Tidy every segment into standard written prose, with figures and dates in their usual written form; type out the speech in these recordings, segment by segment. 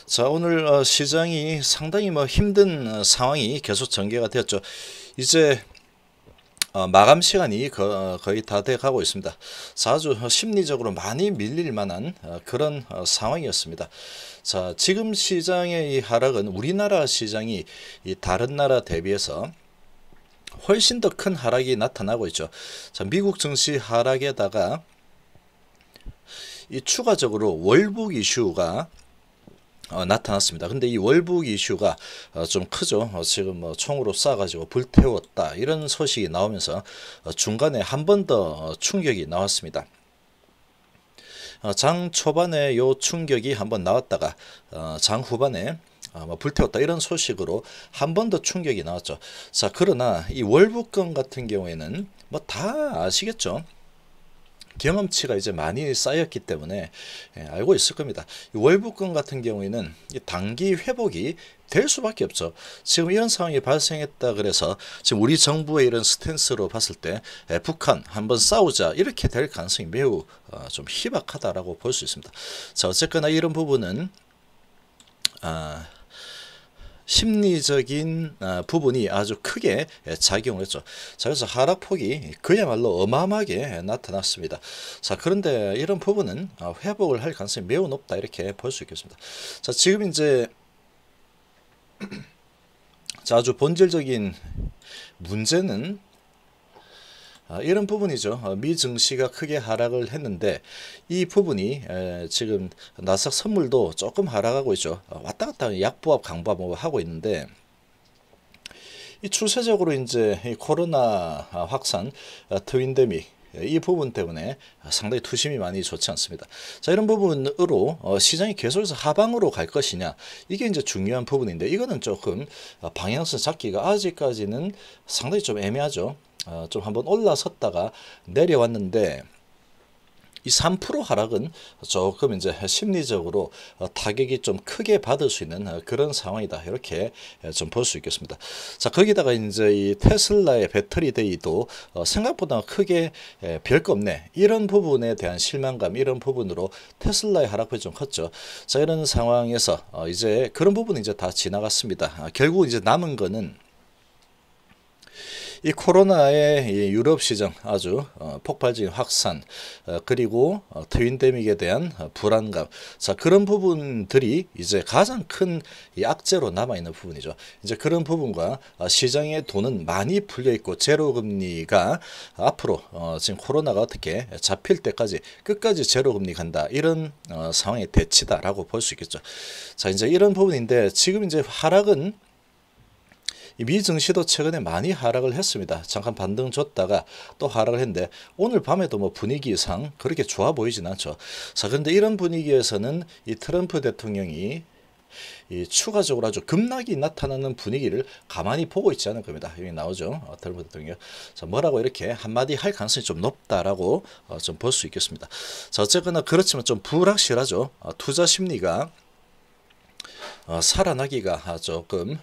자, 오늘 시장이 상당히 힘든 상황이 계속 전개가 되었죠. 이제 마감 시간이 거의 다 돼 가고 있습니다. 자, 아주 심리적으로 많이 밀릴 만한 그런 상황이었습니다. 자, 지금 시장의 이 하락은 우리나라 시장이 이 다른 나라 대비해서 훨씬 더 큰 하락이 나타나고 있죠. 자, 미국 증시 하락에다가 이 추가적으로 월북 이슈가 나타났습니다. 근데 이 월북 이슈가 좀 크죠. 지금 총으로 쏴가지고 불태웠다 이런 소식이 나오면서 중간에 한 번 더 충격이 나왔습니다. 장 초반에 요 충격이 한번 나왔다가 장 후반에 불태웠다 이런 소식으로 한 번 더 충격이 나왔죠. 자, 그러나 이 월북권 같은 경우에는 뭐 다 아시겠죠. 경험치가 이제 많이 쌓였기 때문에 알고 있을 겁니다. 월북권 같은 경우에는 단기 회복이 될 수밖에 없죠. 지금 이런 상황이 발생했다 그래서 지금 우리 정부의 이런 스탠스로 봤을 때 북한 한번 싸우자 이렇게 될 가능성이 매우 좀 희박하다라고 볼 수 있습니다. 자, 어쨌거나 이런 부분은 심리적인 부분이 아주 크게 작용을 했죠. 자, 그래서 하락폭이 그야말로 어마어마하게 나타났습니다. 자, 그런데 이런 부분은 회복을 할 가능성이 매우 높다 이렇게 볼 수 있겠습니다. 자, 지금 이제 자, 아주 본질적인 문제는 이런 부분이죠. 미 증시가 크게 하락을 했는데 이 부분이 지금 나스닥 선물도 조금 하락하고 있죠. 왔다 갔다 약보합 강보합 하고 있는데 이 추세적으로 이제 이 코로나 확산 트윈데믹 이 부분 때문에 상당히 투심이 많이 좋지 않습니다. 자, 이런 부분으로 시장이 계속해서 하방으로 갈 것이냐 이게 이제 중요한 부분인데 이거는 조금 방향성 잡기가 아직까지는 상당히 좀 애매하죠. 좀 한번 올라섰다가 내려왔는데 이 3% 하락은 조금 이제 심리적으로 타격이 좀 크게 받을 수 있는 그런 상황이다. 이렇게 좀 볼 수 있겠습니다. 자, 거기다가 이제 이 테슬라의 배터리 데이도 생각보다 크게 별거 없네. 이런 부분에 대한 실망감, 이런 부분으로 테슬라의 하락폭이 좀 컸죠. 자, 이런 상황에서 이제 그런 부분은 이제 다 지나갔습니다. 결국 이제 남은 거는 이 코로나의 유럽 시장 아주 폭발적인 확산 그리고 트윈데믹에 대한 불안감, 자, 그런 부분들이 이제 가장 큰 악재로 남아 있는 부분이죠. 이제 그런 부분과 시장의 돈은 많이 풀려 있고 제로 금리가 앞으로 지금 코로나가 어떻게 잡힐 때까지 끝까지 제로 금리 간다 이런 상황의 대치다라고 볼 수 있겠죠. 자, 이제 이런 부분인데 지금 이제 하락은 미 증시도 최근에 많이 하락을 했습니다. 잠깐 반등 줬다가 또 하락을 했는데 오늘 밤에도 뭐 분위기상 그렇게 좋아 보이진 않죠. 자, 그런데 이런 분위기에서는 이 트럼프 대통령이 이 추가적으로 아주 급락이 나타나는 분위기를 가만히 보고 있지 않을 겁니다. 여기 나오죠. 트럼프 대통령. 자, 뭐라고 이렇게 한마디 할 가능성이 좀 높다라고 좀 볼 수 있겠습니다. 자, 어쨌거나 그렇지만 좀 불확실하죠. 투자 심리가 살아나기가 조금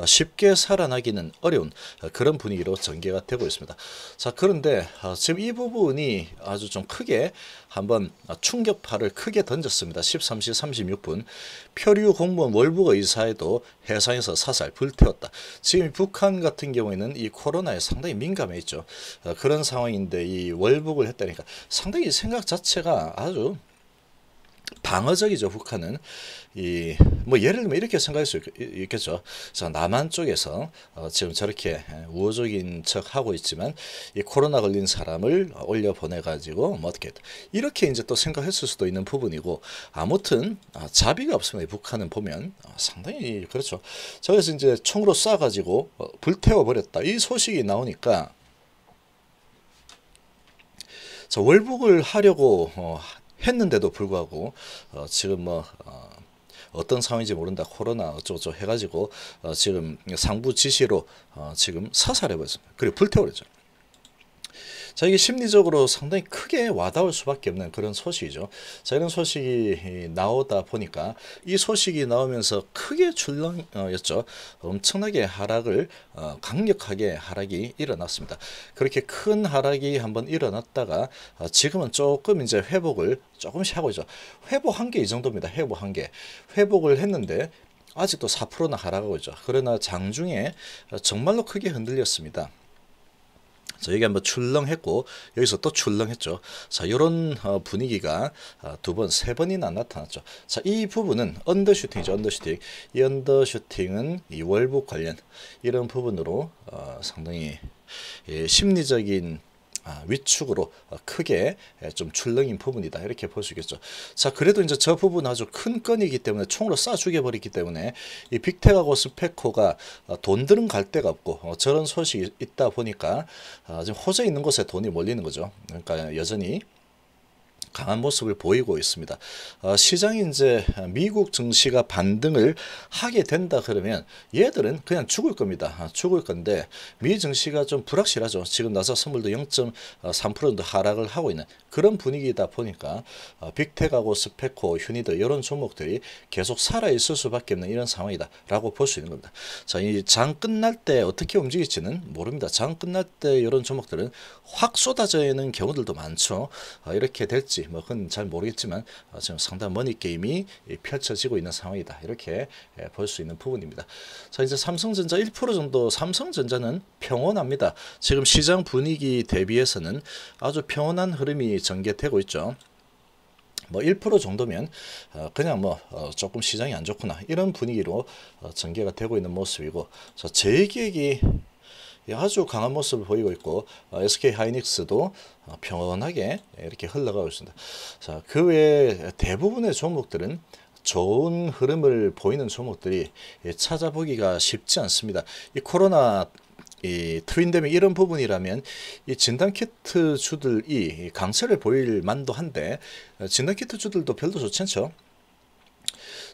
쉽게 살아나기는 어려운 그런 분위기로 전개가 되고 있습니다. 자, 그런데 지금 이 부분이 아주 좀 크게 한번 충격파를 크게 던졌습니다. 13시 36분 표류 공무원 월북 의사에도 해상에서 사살 불태웠다. 지금 북한 같은 경우에는 이 코로나에 상당히 민감해 있죠. 그런 상황인데 이 월북을 했다니까 상당히 생각 자체가 아주 방어적이죠. 북한은 뭐 예를 들면 이렇게 생각할 수 있겠죠. 자, 남한 쪽에서 지금 저렇게 우호적인 척 하고 있지만 이 코로나 걸린 사람을 올려 보내 가지고 뭐 어떻게 이렇게 이제 또 생각했을 수도 있는 부분이고, 아무튼 자비가 없습니다. 북한은 보면 상당히 그렇죠. 자, 그래서 이제 총으로 쏴 가지고 불태워 버렸다 이 소식이 나오니까 자, 월북을 하려고 했는데도 불구하고 지금 뭐 어떤 상황인지 모른다 코로나 어쩌고저쩌고 해가지고 지금 상부 지시로 지금 사살해버렸습니다. 그리고 불태워버렸죠. 자, 이게 심리적으로 상당히 크게 와닿을 수밖에 없는 그런 소식이죠. 자, 이런 소식이 나오다 보니까 이 소식이 나오면서 크게 출렁였죠. 엄청나게 하락을 강력하게 하락이 일어났습니다. 그렇게 큰 하락이 한번 일어났다가 지금은 조금 이제 회복을 조금씩 하고 있죠. 회복한 게 이 정도입니다. 회복한 게 회복을 했는데 아직도 4%나 하락하고 있죠. 그러나 장중에 정말로 크게 흔들렸습니다. 자, 여기 한번 출렁했고 여기서 또 출렁했죠. 자, 이런 분위기가 두 번, 세 번이나 나타났죠. 자, 이 부분은 언더슈팅이죠. 언더슈팅. 이 언더슈팅은 이 월북 관련 이런 부분으로 상당히 심리적인 위축으로 크게 좀 출렁인 부분이다 이렇게 볼 수 있겠죠. 자, 그래도 이제 저 부분 아주 큰 건이기 때문에 총으로 쏴 죽여버리기 때문에 이 빅텍하고 스페코가 돈 들은 갈 데가 없고 저런 소식이 있다 보니까 지금 호재 있는 곳에 돈이 몰리는 거죠. 그러니까 여전히 강한 모습을 보이고 있습니다. 시장이 이제 미국 증시가 반등을 하게 된다 그러면 얘들은 그냥 죽을 겁니다. 죽을 건데 미 증시가 좀 불확실하죠. 지금 나스닥 선물도 0.3% 정도 하락을 하고 있는 그런 분위기다 보니까 빅텍하고 스페코, 휴니드 이런 종목들이 계속 살아있을 수밖에 없는 이런 상황이다 라고 볼 수 있는 겁니다. 자, 이 장 끝날 때 어떻게 움직일지는 모릅니다. 장 끝날 때 이런 종목들은 확 쏟아져 있는 경우들도 많죠. 이렇게 될지 뭐 그건 잘 모르겠지만 지금 상당한 머니 게임이 펼쳐지고 있는 상황이다 이렇게 볼 수 있는 부분입니다. 자, 이제 삼성전자 1% 정도, 삼성전자는 평온합니다. 지금 시장 분위기 대비해서는 아주 평온한 흐름이 전개되고 있죠. 뭐 1% 정도면 그냥 뭐 조금 시장이 안 좋구나 이런 분위기로 전개가 되고 있는 모습이고, 자, 제일기획이 아주 강한 모습을 보이고 있고 SK 하이닉스도 평온하게 이렇게 흘러가고 있습니다. 자, 그 외에 대부분의 종목들은 좋은 흐름을 보이는 종목들이 찾아보기가 쉽지 않습니다. 이 코로나 이 트윈데믹 이런 부분이라면 이 진단키트 주들이 강세를 보일 만도 한데 진단키트 주들도 별로 좋지 않죠.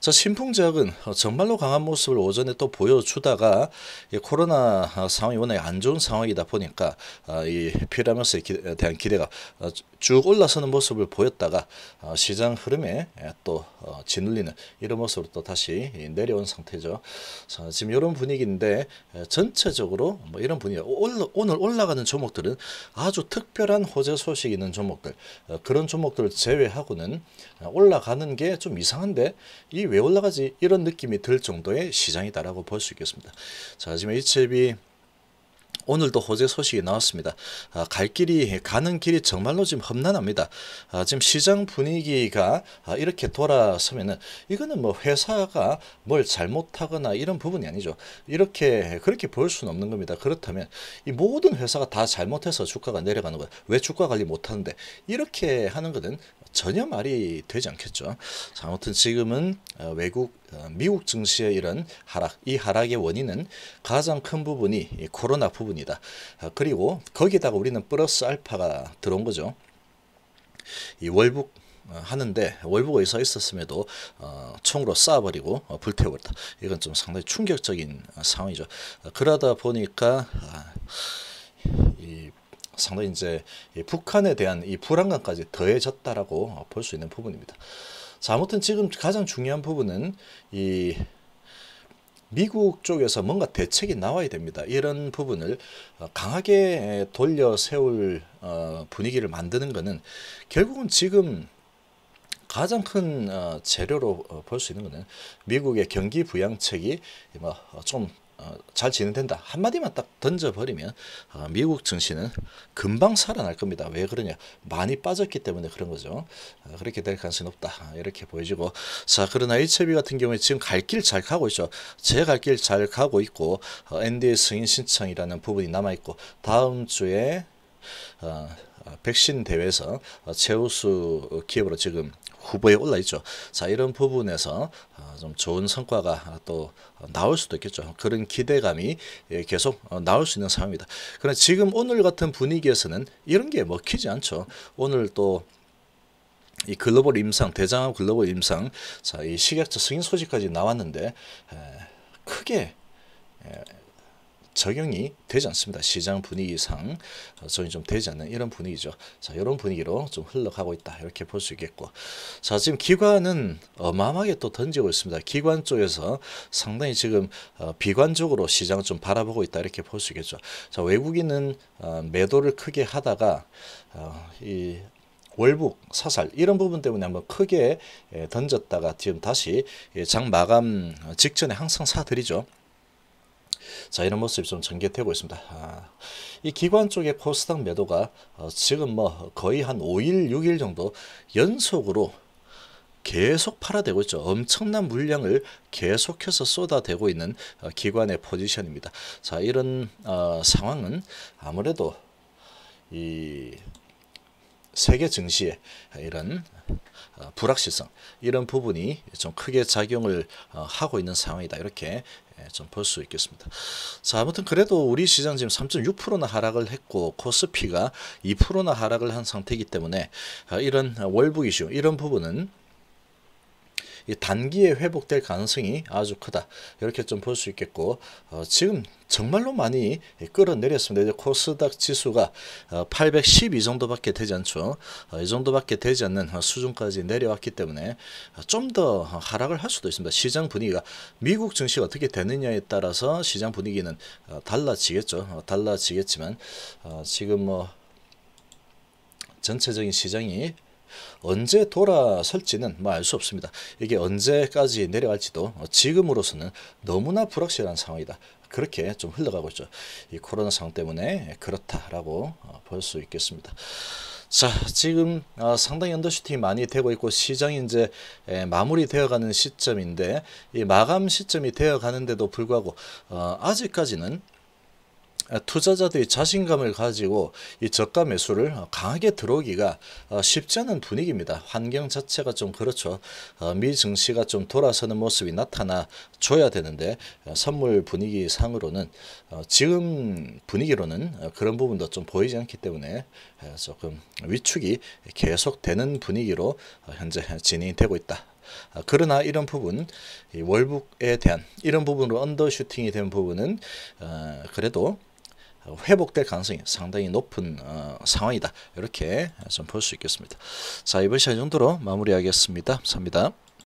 자, 신풍제약은 정말로 강한 모습을 오전에 또 보여주다가 이 코로나 상황이 워낙 안 좋은 상황이다 보니까 이 피라면스에 대한 기대가 쭉 올라서는 모습을 보였다가 시장 흐름에 또 짓눌리는 이런 모습으로 또 다시 내려온 상태죠. 자, 지금 이런 분위기인데 전체적으로 뭐 이런 분위기, 오늘 올라가는 종목들은 아주 특별한 호재 소식이 있는 종목들, 그런 종목들을 제외하고는 올라가는 게 좀 이상한데 이 왜 올라가지 이런 느낌이 들 정도의 시장이다라고 볼 수 있겠습니다. 자, 지금 HLB 오늘도 호재 소식이 나왔습니다. 가는 길이 정말로 지금 험난합니다. 지금 시장 분위기가 이렇게 돌아서면은 이거는 뭐 회사가 뭘 잘못하거나 이런 부분이 아니죠. 그렇게 볼 수는 없는 겁니다. 그렇다면 이 모든 회사가 다 잘못해서 주가가 내려가는 거예요. 왜 주가 관리 못하는데 이렇게 하는 것은 전혀 말이 되지 않겠죠. 자, 아무튼 지금은 미국 증시의 이런 하락, 이 하락의 원인은 가장 큰 부분이 이 코로나 부분이다. 그리고 거기다가 우리는 플러스 알파가 들어온 거죠. 이 월북 하는데 월북에 서 있었음에도 총으로 쏴버리고 불태워버렸다. 이건 좀 상당히 충격적인 상황이죠. 그러다 보니까 상당히 이제 북한에 대한 이 불안감까지 더해졌다라고 볼 수 있는 부분입니다. 자, 아무튼 지금 가장 중요한 부분은 이 미국 쪽에서 뭔가 대책이 나와야 됩니다. 이런 부분을 강하게 돌려 세울 분위기를 만드는 것은 결국은 지금 가장 큰 재료로 볼 수 있는 것은 미국의 경기 부양책이 좀 잘 진행된다 한마디만 딱 던져버리면 미국 증시는 금방 살아날 겁니다. 왜 그러냐, 많이 빠졌기 때문에 그런 거죠. 그렇게 될 가능성이 높다 이렇게 보여지고, 자, 그러나 HLB 같은 경우에 지금 갈 길 잘 가고 있죠. 제 갈 길 잘 가고 있고 NDA 승인 신청이라는 부분이 남아있고 다음 주에 백신 대회에서 최우수 기업으로 지금 후보에 올라 있죠. 자, 이런 부분에서 좀 좋은 성과가 또 나올 수도 있겠죠. 그런 기대감이 계속 나올 수 있는 상황입니다. 그러나 지금 오늘 같은 분위기에서는 이런 게 먹히지 않죠. 오늘 또 이 글로벌 임상, 대장암 글로벌 임상, 자, 이 식약처 승인 소식까지 나왔는데 크게 적용이 되지 않습니다. 시장 분위기상 적용이 좀 되지 않는 이런 분위기죠. 자, 이런 분위기로 좀 흘러가고 있다. 이렇게 볼 수 있겠고. 자, 지금 기관은 어마어마하게 또 던지고 있습니다. 기관 쪽에서 상당히 지금 비관적으로 시장을 좀 바라보고 있다. 이렇게 볼 수 있겠죠. 자, 외국인은 매도를 크게 하다가 이 월북, 사살 이런 부분 때문에 한번 크게 던졌다가 지금 다시 장 마감 직전에 항상 사들이죠. 자, 이런 모습이 좀 전개되고 있습니다. 이 기관 쪽의 코스닥 매도가 지금 뭐 거의 한 5일, 6일 정도 연속으로 계속 팔아대고 있죠. 엄청난 물량을 계속해서 쏟아대고 있는 기관의 포지션입니다. 자, 이런 상황은 아무래도 이 세계 증시의 이런 불확실성 이런 부분이 좀 크게 작용을 하고 있는 상황이다. 이렇게 좀 볼 수 있겠습니다. 자, 아무튼 그래도 우리 시장 지금 3.6%나 하락을 했고 코스피가 2%나 하락을 한 상태이기 때문에 이런 월북 이슈 이런 부분은 이 단기에 회복될 가능성이 아주 크다. 이렇게 좀 볼 수 있겠고 지금 정말로 많이 끌어내렸습니다. 이제 코스닥 지수가 812 정도밖에 되지 않죠. 이 정도밖에 되지 않는 수준까지 내려왔기 때문에 좀 더 하락을 할 수도 있습니다. 시장 분위기가 미국 증시가 어떻게 되느냐에 따라서 시장 분위기는 달라지겠죠. 달라지겠지만 지금 뭐 전체적인 시장이 언제 돌아설지는 뭐 알 수 없습니다. 이게 언제까지 내려갈지도 지금으로서는 너무나 불확실한 상황이다. 그렇게 좀 흘러가고 있죠. 이 코로나 상황 때문에 그렇다라고 볼 수 있겠습니다. 자, 지금 상당히 언더슈팅이 많이 되고 있고 시장이 이제 마무리되어가는 시점인데 이 마감 시점이 되어가는데도 불구하고 아직까지는 투자자들이 자신감을 가지고 이 저가 매수를 강하게 들어오기가 쉽지 않은 분위기입니다. 환경 자체가 좀 그렇죠. 미 증시가 좀 돌아서는 모습이 나타나 줘야 되는데 선물 분위기 상으로는 지금 분위기로는 그런 부분도 좀 보이지 않기 때문에 조금 위축이 계속되는 분위기로 현재 진행이 되고 있다. 그러나 이런 부분 월북에 대한 이런 부분으로 언더슈팅이 된 부분은 그래도 회복될 가능성이 상당히 높은 상황이다. 이렇게 좀 볼 수 있겠습니다. 자, 이번 시간 정도로 마무리하겠습니다. 감사합니다.